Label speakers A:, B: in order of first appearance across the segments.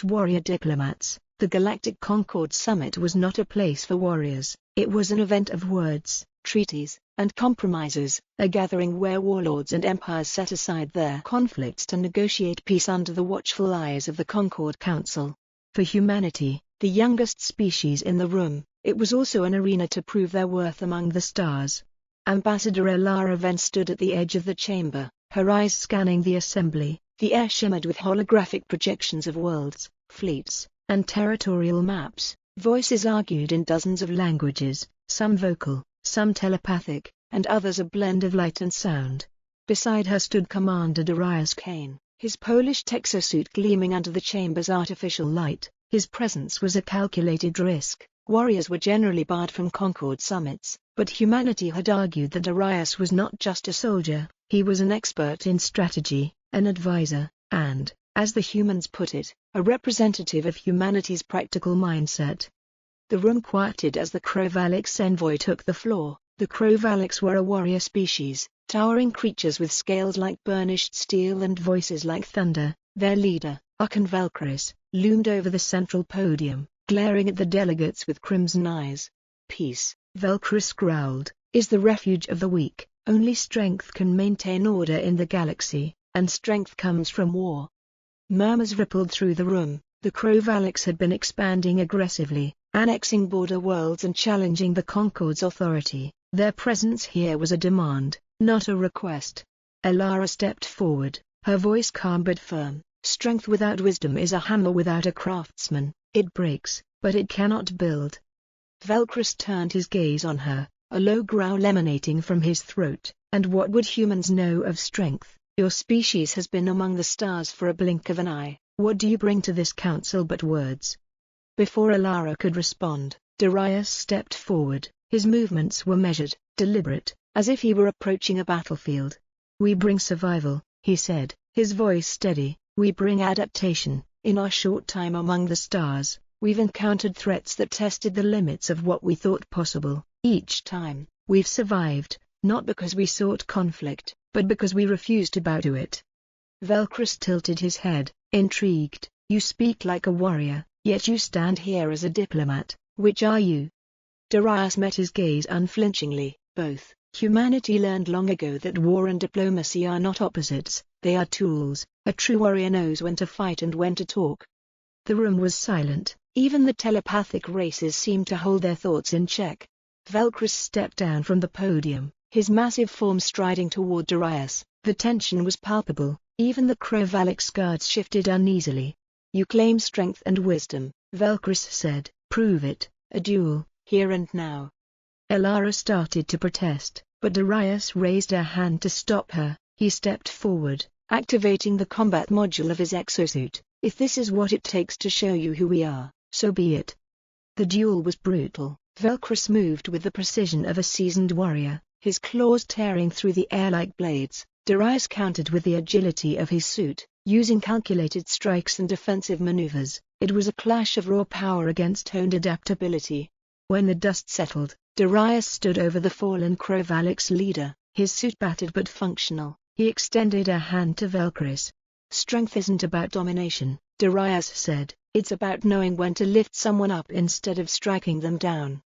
A: Warrior Diplomats. The Galactic Concord Summit was not a place for warriors, it was an event of words, treaties, and compromises, a gathering where warlords and empires set aside their conflicts to negotiate peace under the watchful eyes of the Concord Council. For humanity, the youngest species in the room, it was also an arena to prove their worth among the stars. Ambassador Elara Venn stood at the edge of the chamber, her eyes scanning the assembly. The air shimmered with holographic projections of worlds, fleets, and territorial maps. Voices argued in dozens of languages, some vocal, some telepathic, and others a blend of light and sound. Beside her stood Commander Darius Kane, his Polish exosuit gleaming under the chamber's artificial light. His presence was a calculated risk. Warriors were generally barred from Concord summits, but humanity had argued that Darius was not just a soldier, he was an expert in strategy, an advisor, and, as the humans put it, a representative of humanity's practical mindset. The room quieted as the Crovalix envoy took the floor. The Crovalix were a warrior species, towering creatures with scales like burnished steel and voices like thunder. Their leader, Archon Velcris, loomed over the central podium, glaring at the delegates with crimson eyes. "Peace," Velcris growled, "is the refuge of the weak. Only strength can maintain order in the galaxy, and strength comes from war." Murmurs rippled through the room. The Crovalix had been expanding aggressively, annexing border worlds and challenging the Concord's authority. Their presence here was a demand, not a request. Elara stepped forward, her voice calm but firm. "Strength without wisdom is a hammer without a craftsman. It breaks, but it cannot build." Velcris turned his gaze on her, a low growl emanating from his throat. "And what would humans know of strength? Your species has been among the stars for a blink of an eye. What do you bring to this council but words?" Before Elara could respond, Darius stepped forward. His movements were measured, deliberate, as if he were approaching a battlefield. "We bring survival," he said, his voice steady. "We bring adaptation. In our short time among the stars, we've encountered threats that tested the limits of what we thought possible. Each time, we've survived, not because we sought conflict, but because we refused to bow to it." Velcris tilted his head, intrigued. "You speak like a warrior, yet you stand here as a diplomat. Which are you?" Darius met his gaze unflinchingly. "Both. Humanity learned long ago that war and diplomacy are not opposites, they are tools. A true warrior knows when to fight and when to talk." The room was silent. Even the telepathic races seemed to hold their thoughts in check. Velcris stepped down from the podium, his massive form striding toward Darius. The tension was palpable. Even the Crovalix guards shifted uneasily. "You claim strength and wisdom," Velcris said. "Prove it. A duel, here and now." Elara started to protest, but Darius raised a hand to stop her. He stepped forward, activating the combat module of his exosuit. "If this is what it takes to show you who we are, so be it." The duel was brutal. Velcris moved with the precision of a seasoned warrior, his claws tearing through the air like blades. Darius countered with the agility of his suit, using calculated strikes and defensive maneuvers. It was a clash of raw power against honed adaptability. When the dust settled, Darius stood over the fallen Crovalix leader, his suit battered but functional. He extended a hand to Velcris. "Strength isn't about domination," Darius said. "It's about knowing when to lift someone up instead of striking them down."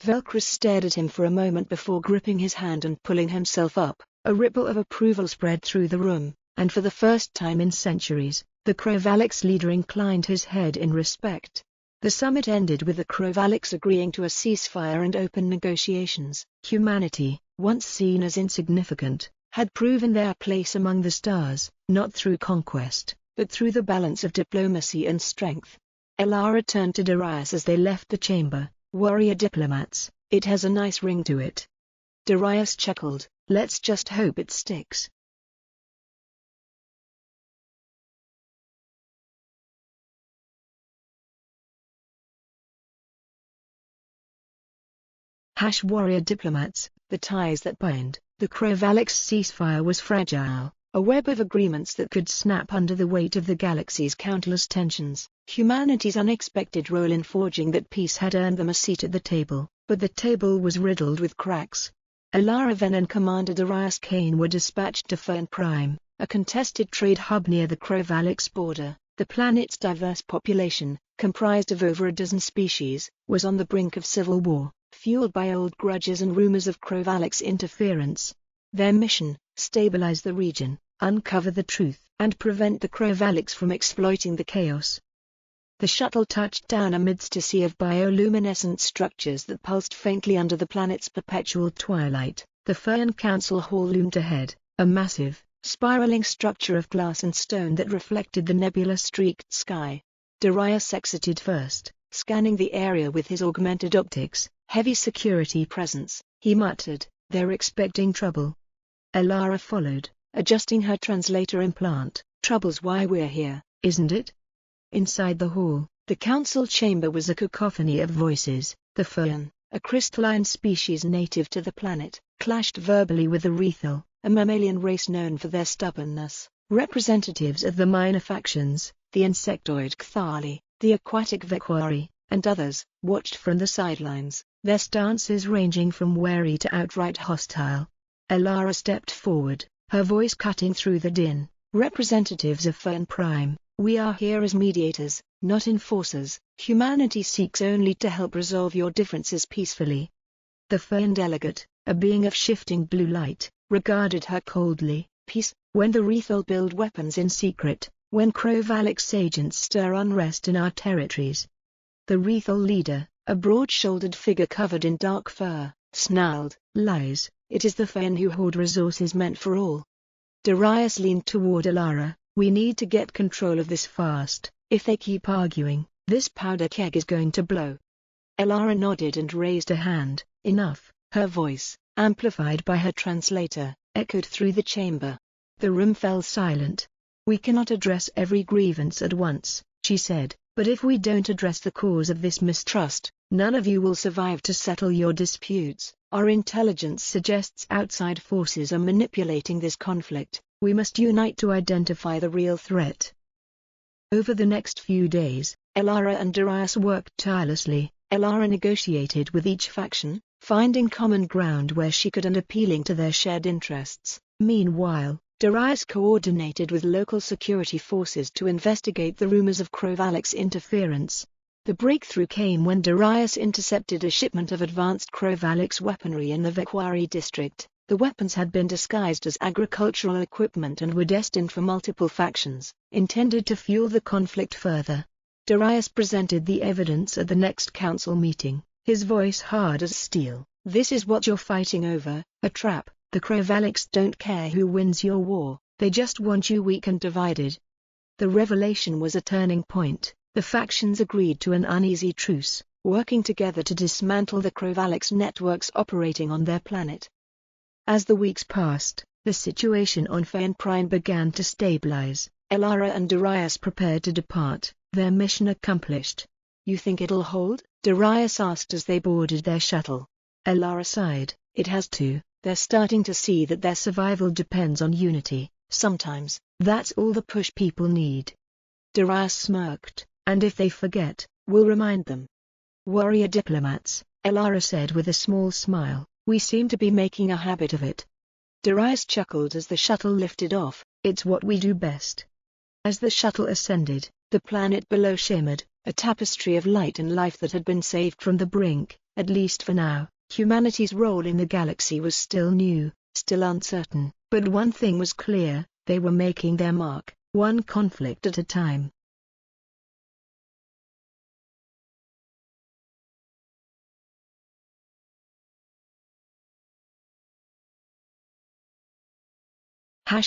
A: Velcris stared at him for a moment before gripping his hand and pulling himself up. A ripple of approval spread through the room, and for the first time in centuries, the Crovalix leader inclined his head in respect. The summit ended with the Crovalix agreeing to a ceasefire and open negotiations. Humanity, once seen as insignificant, had proven their place among the stars, not through conquest, but through the balance of diplomacy and strength. Elara turned to Darius as they left the chamber. "Warrior diplomats, it has a nice ring to it." Darius chuckled. "Let's just hope it sticks." Warrior diplomats, the ties that bind. The Crovalix ceasefire was fragile, a web of agreements that could snap under the weight of the galaxy's countless tensions. Humanity's unexpected role in forging that peace had earned them a seat at the table, but the table was riddled with cracks. Elara Venn and Commander Darius Kane were dispatched to Fern Prime, a contested trade hub near the Crovalix border. The planet's diverse population, comprised of over a dozen species, was on the brink of civil war, fueled by old grudges and rumors of Krovalik's interference. Their mission: stabilize the region, uncover the truth, and prevent the Krovaliks from exploiting the chaos. The shuttle touched down amidst a sea of bioluminescent structures that pulsed faintly under the planet's perpetual twilight. The Fern Council Hall loomed ahead, a massive, spiraling structure of glass and stone that reflected the nebula-streaked sky. Darius exited first, scanning the area with his augmented optics. Heavy security presence, he muttered, they're expecting trouble. Elara followed, adjusting her translator implant. Trouble's why we're here, isn't it? Inside the hall, the council chamber was a cacophony of voices. The Fern, a crystalline species native to the planet, clashed verbally with the Rethel, a mammalian race known for their stubbornness. Representatives of the minor factions, the insectoid Kthali, the aquatic Vekwari, and others, watched from the sidelines, their stances ranging from wary to outright hostile. Elara stepped forward, her voice cutting through the din. Representatives of Fern Prime, we are here as mediators, not enforcers. Humanity seeks only to help resolve your differences peacefully. The Fern delegate, a being of shifting blue light, regarded her coldly. Peace, when the Rethel build weapons in secret, when Krovalik's agents stir unrest in our territories. The Rethel leader, a broad-shouldered figure covered in dark fur, snarled, lies, it is the Fern who hoard resources meant for all. Darius leaned toward Elara, we need to get control of this fast. If they keep arguing, this powder keg is going to blow. Elara nodded and raised a hand. Enough. Her voice, amplified by her translator, echoed through the chamber. The room fell silent. We cannot address every grievance at once, she said, but if we don't address the cause of this mistrust, none of you will survive to settle your disputes. Our intelligence suggests outside forces are manipulating this conflict. We must unite to identify the real threat. Over the next few days, Elara and Darius worked tirelessly. Elara negotiated with each faction, finding common ground where she could and appealing to their shared interests. Meanwhile, Darius coordinated with local security forces to investigate the rumors of Krovalik's interference. The breakthrough came when Darius intercepted a shipment of advanced Krovalik's weaponry in the Vekwari district. The weapons had been disguised as agricultural equipment and were destined for multiple factions, intended to fuel the conflict further. Darius presented the evidence at the next council meeting, his voice hard as steel. This is what you're fighting over, a trap. The Krovaliks don't care who wins your war, they just want you weak and divided. The revelation was a turning point. The factions agreed to an uneasy truce, working together to dismantle the Krovaliks networks operating on their planet. As the weeks passed, the situation on Fern Prime began to stabilize. Elara and Darius prepared to depart, their mission accomplished. You think it'll hold? Darius asked as they boarded their shuttle. Elara sighed, it has to. They're starting to see that their survival depends on unity. Sometimes, that's all the push people need. Darius smirked, and if they forget, we'll remind them. Warrior diplomats, Elara said with a small smile, we seem to be making a habit of it. Darius chuckled as the shuttle lifted off, it's what we do best. As the shuttle ascended, the planet below shimmered, a tapestry of light and life that had been saved from the brink. At least for now, humanity's role in the galaxy was still new, still uncertain, but one thing was clear, they were making their mark, one conflict at a time.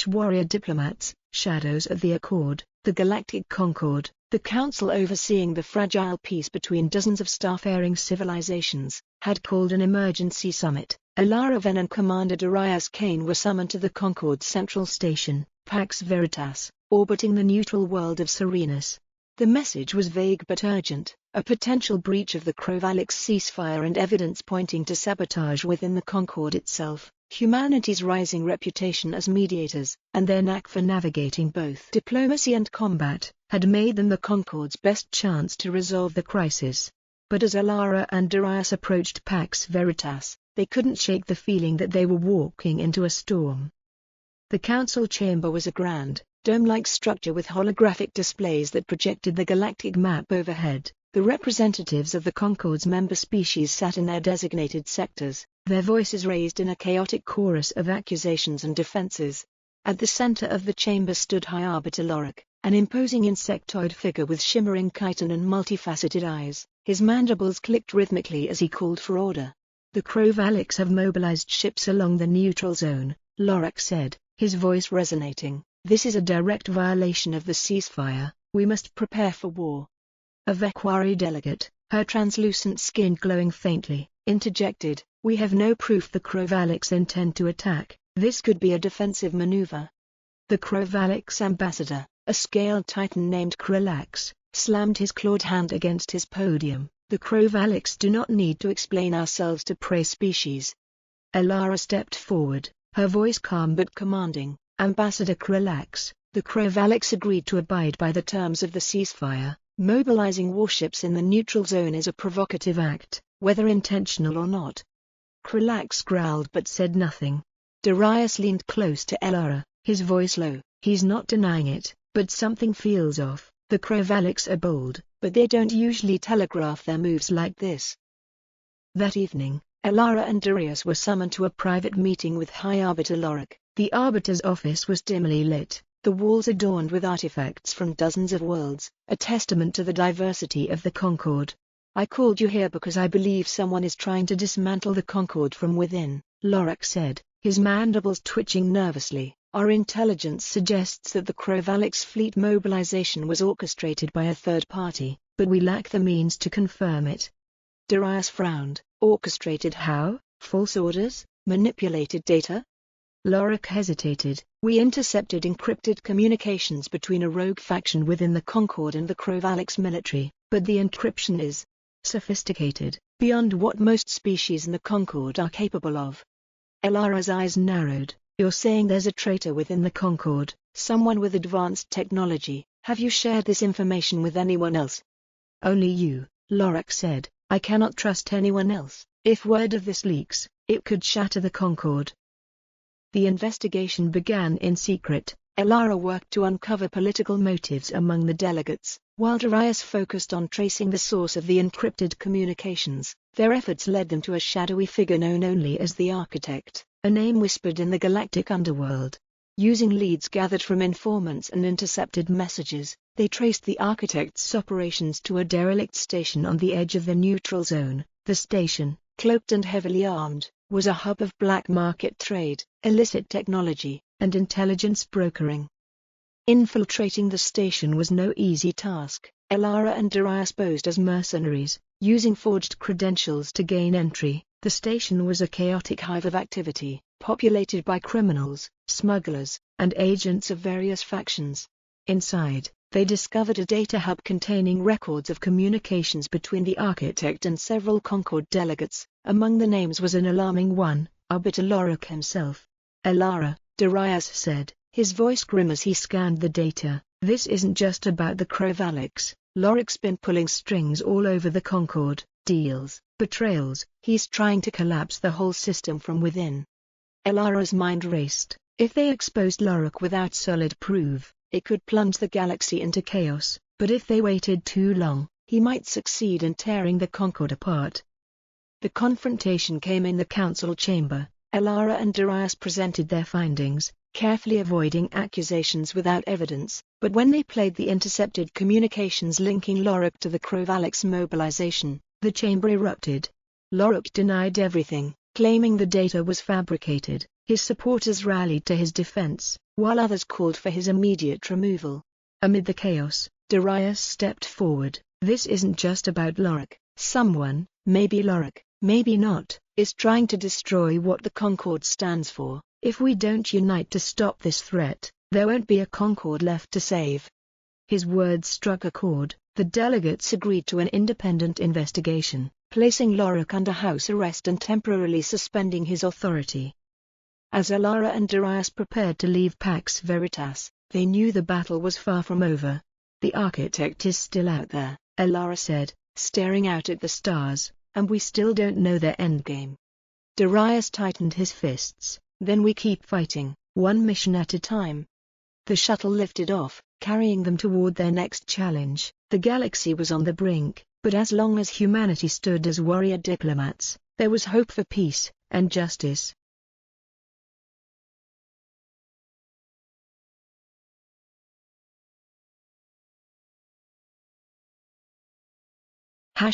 A: Warrior diplomats, shadows of the Accord, the Galactic Concord, the council overseeing the fragile peace between dozens of starfaring civilizations, had called an emergency summit. Elara Ven and Commander Darius Kane were summoned to the Concord's central station, Pax Veritas, orbiting the neutral world of Serenus. The message was vague but urgent, a potential breach of the Krovalik's ceasefire and evidence pointing to sabotage within the Concorde itself. Humanity's rising reputation as mediators, and their knack for navigating both diplomacy and combat, had made them the Concorde's best chance to resolve the crisis. But as Elara and Darius approached Pax Veritas, they couldn't shake the feeling that they were walking into a storm. The council chamber was a grand, dome-like structure with holographic displays that projected the galactic map overhead. The representatives of the Concorde's member species sat in their designated sectors, their voices raised in a chaotic chorus of accusations and defenses. At the center of the chamber stood High Arbiter Lorik, an imposing insectoid figure with shimmering chitin and multifaceted eyes. His mandibles clicked rhythmically as he called for order. "The Krovaliks have mobilized ships along the neutral zone," Lorik said, his voice resonating. "This is a direct violation of the ceasefire. We must prepare for war." A Vekwari delegate, her translucent skin glowing faintly, interjected, "We have no proof the Krovaliks intend to attack. This could be a defensive maneuver." The Krovaliks ambassador, a scaled titan named Kralax, slammed his clawed hand against his podium. "The Krovaliks do not need to explain ourselves to prey species." Elara stepped forward, her voice calm but commanding. "Ambassador Kralax, the Krovaliks agreed to abide by the terms of the ceasefire. Mobilizing warships in the neutral zone is a provocative act, whether intentional or not." Kralax growled but said nothing. Darius leaned close to Elara, his voice low. "He's not denying it, but something feels off. The Krovaliks are bold, but they don't usually telegraph their moves like this." That evening, Elara and Darius were summoned to a private meeting with High Arbiter Lorik. The Arbiter's office was dimly lit, the walls adorned with artifacts from dozens of worlds, a testament to the diversity of the Concorde. "I called you here because I believe someone is trying to dismantle the Concorde from within," Lorik said, his mandibles twitching nervously. "Our intelligence suggests that the Krovaliks' fleet mobilization was orchestrated by a third party, but we lack the means to confirm it." Darius frowned. "Orchestrated how? False orders? Manipulated data?" Lorik hesitated. "We intercepted encrypted communications between a rogue faction within the Concorde and the Krovaliks military, but the encryption is sophisticated, beyond what most species in the Concorde are capable of." Elara's eyes narrowed. "You're saying there's a traitor within the Concorde, someone with advanced technology. Have you shared this information with anyone else?" "Only you," Lorik said. "I cannot trust anyone else. If word of this leaks, it could shatter the Concorde." The investigation began in secret. Elara worked to uncover political motives among the delegates, while Darius focused on tracing the source of the encrypted communications. Their efforts led them to a shadowy figure known only as the Architect, a name whispered in the galactic underworld. Using leads gathered from informants and intercepted messages, they traced the Architect's operations to a derelict station on the edge of the neutral zone. The station, cloaked and heavily armed, was a hub of black market trade, illicit technology, and intelligence brokering. Infiltrating the station was no easy task. Elara and Darius posed as mercenaries, using forged credentials to gain entry. The station was a chaotic hive of activity, populated by criminals, smugglers, and agents of various factions. Inside, they discovered a data hub containing records of communications between the Architect and several Concorde delegates. Among the names was an alarming one, Arbiter Lorik himself. "Elara," Darius said, his voice grim as he scanned the data, "this isn't just about the Krovaliks. Lorik's been pulling strings all over the Concorde, deals, betrayals. He's trying to collapse the whole system from within." Elara's mind raced. If they exposed Lorik without solid proof, it could plunge the galaxy into chaos, but if they waited too long, he might succeed in tearing the Concorde apart. The confrontation came in the council chamber. Elara and Darius presented their findings, carefully avoiding accusations without evidence, but when they played the intercepted communications linking Lorik to the Krovaliks' mobilization, the chamber erupted. Lorik denied everything, claiming the data was fabricated. His supporters rallied to his defense, while others called for his immediate removal. Amid the chaos, Darius stepped forward. "This isn't just about Lorik. Someone, maybe Lorik, maybe not, is trying to destroy what the Concorde stands for. If we don't unite to stop this threat, there won't be a Concorde left to save." His words struck a chord. The delegates agreed to an independent investigation, placing Lorik under house arrest and temporarily suspending his authority. As Elara and Darius prepared to leave Pax Veritas, they knew the battle was far from over. "The Architect is still out there," Elara said, staring out at the stars, "and we still don't know their endgame." Darius tightened his fists. "Then we keep fighting, one mission at a time." The shuttle lifted off, carrying them toward their next challenge. The galaxy was on the brink, but as long as humanity stood as warrior diplomats, there was hope for peace and justice.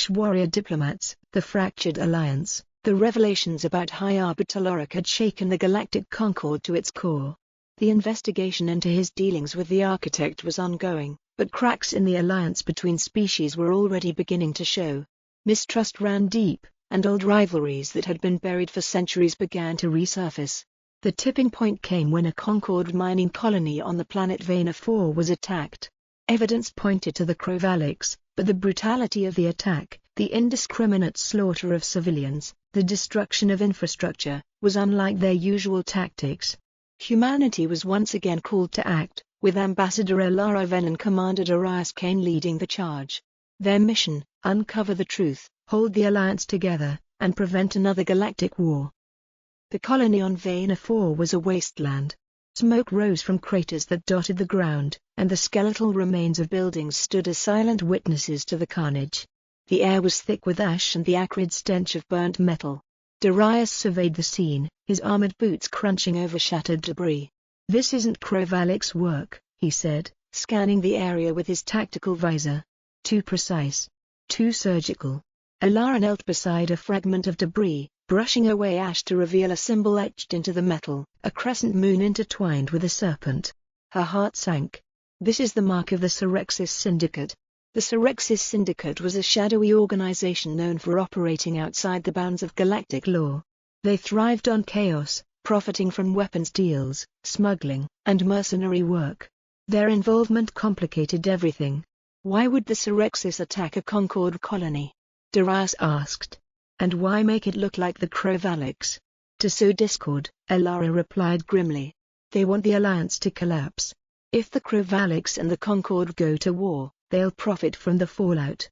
A: Warrior diplomats, the fractured alliance. The revelations about High Arbiter Lorik had shaken the Galactic Concord to its core. The investigation into his dealings with the Architect was ongoing, but cracks in the alliance between species were already beginning to show. Mistrust ran deep, and old rivalries that had been buried for centuries began to resurface. The tipping point came when a Concord mining colony on the planet Vena 4 was attacked. Evidence pointed to the Krovaliks, but the brutality of the attack, the indiscriminate slaughter of civilians, the destruction of infrastructure, was unlike their usual tactics. Humanity was once again called to act, with Ambassador Elara Ven and Commander Darius Kane leading the charge. Their mission: uncover the truth, hold the Alliance together, and prevent another galactic war. The colony on Vena 4 was a wasteland. Smoke rose from craters that dotted the ground, and the skeletal remains of buildings stood as silent witnesses to the carnage. The air was thick with ash and the acrid stench of burnt metal. Darius surveyed the scene, his armored boots crunching over shattered debris. "This isn't Krovalik's work," he said, scanning the area with his tactical visor. "Too precise. Too surgical." Elara knelt beside a fragment of debris, brushing away ash to reveal a symbol etched into the metal, a crescent moon intertwined with a serpent. Her heart sank. "This is the mark of the Serexis Syndicate." The Serexis Syndicate was a shadowy organization known for operating outside the bounds of galactic law. They thrived on chaos, profiting from weapons deals, smuggling, and mercenary work. Their involvement complicated everything. "Why would the Serexis attack a Concord colony?" Darius asked. "And why make it look like the Krovaliks?" "To sow discord," Elara replied grimly. "They want the Alliance to collapse. If the Krovaliks and the Concord go to war, they'll profit from the fallout."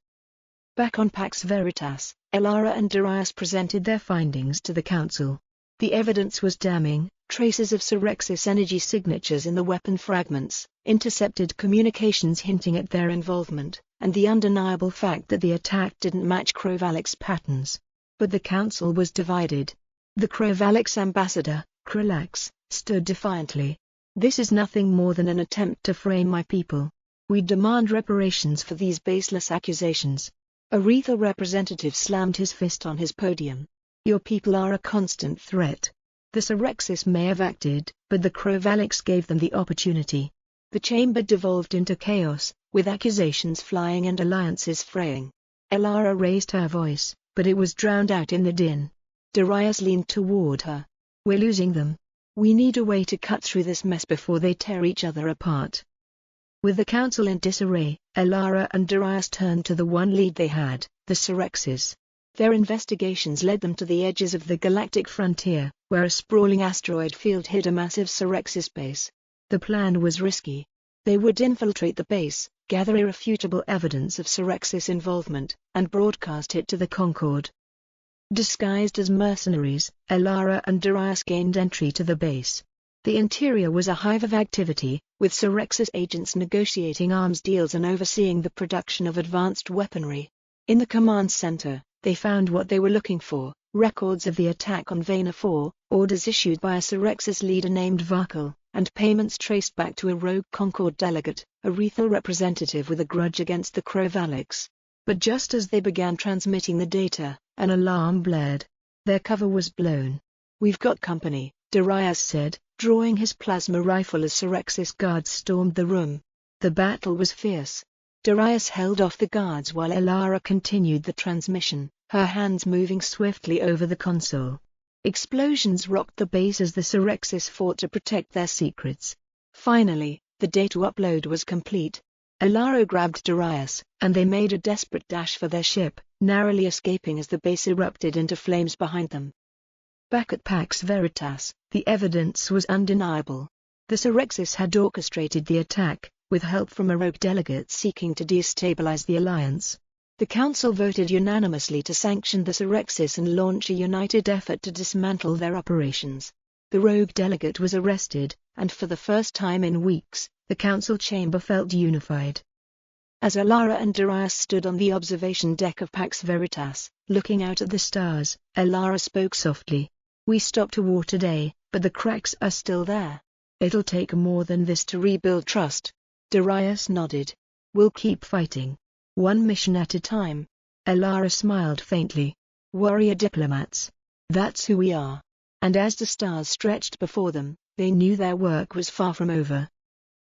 A: Back on Pax Veritas, Elara and Darius presented their findings to the Council. The evidence was damning: traces of Serexis energy signatures in the weapon fragments, intercepted communications hinting at their involvement, and the undeniable fact that the attack didn't match Krovalik's patterns. But the Council was divided. The Krovalik's ambassador, Kralax, stood defiantly. "This is nothing more than an attempt to frame my people. We demand reparations for these baseless accusations." A Rethel representative slammed his fist on his podium. "Your people are a constant threat. The Serexis may have acted, but the Krovaliks gave them the opportunity." The chamber devolved into chaos, with accusations flying and alliances fraying. Elara raised her voice, but it was drowned out in the din. Darius leaned toward her. "We're losing them. We need a way to cut through this mess before they tear each other apart." With the Council in disarray, Elara and Darius turned to the one lead they had, the Serexis. Their investigations led them to the edges of the galactic frontier, where a sprawling asteroid field hid a massive Serexis base. The plan was risky. They would infiltrate the base, gather irrefutable evidence of Serexis involvement, and broadcast it to the Concord. Disguised as mercenaries, Elara and Darius gained entry to the base. The interior was a hive of activity, with Serexis agents negotiating arms deals and overseeing the production of advanced weaponry. In the command center, they found what they were looking for: records of the attack on Vena 4, orders issued by a Serexis leader named Varkal, and payments traced back to a rogue Concord delegate, a Rethel representative with a grudge against the Krovaliks. But just as they began transmitting the data, an alarm blared. Their cover was blown. "We've got company," Darius said, drawing his plasma rifle as Serexis guards stormed the room. The battle was fierce. Darius held off the guards while Elara continued the transmission, her hands moving swiftly over the console. Explosions rocked the base as the Serexis fought to protect their secrets. Finally, the data upload was complete. Elara grabbed Darius, and they made a desperate dash for their ship, narrowly escaping as the base erupted into flames behind them. Back at Pax Veritas, the evidence was undeniable. The Serexis had orchestrated the attack, with help from a rogue delegate seeking to destabilize the Alliance. The Council voted unanimously to sanction the Serexis and launch a united effort to dismantle their operations. The rogue delegate was arrested, and for the first time in weeks, The council chamber felt unified. As Alara and Darius stood on the observation deck of Pax Veritas, looking out at the stars, Alara spoke softly. "We stopped a war today, but the cracks are still there. It'll take more than this to rebuild trust." Darius nodded. "We'll keep fighting. One mission at a time." Alara smiled faintly. "Warrior diplomats. That's who we are." And as the stars stretched before them, they knew their work was far from over.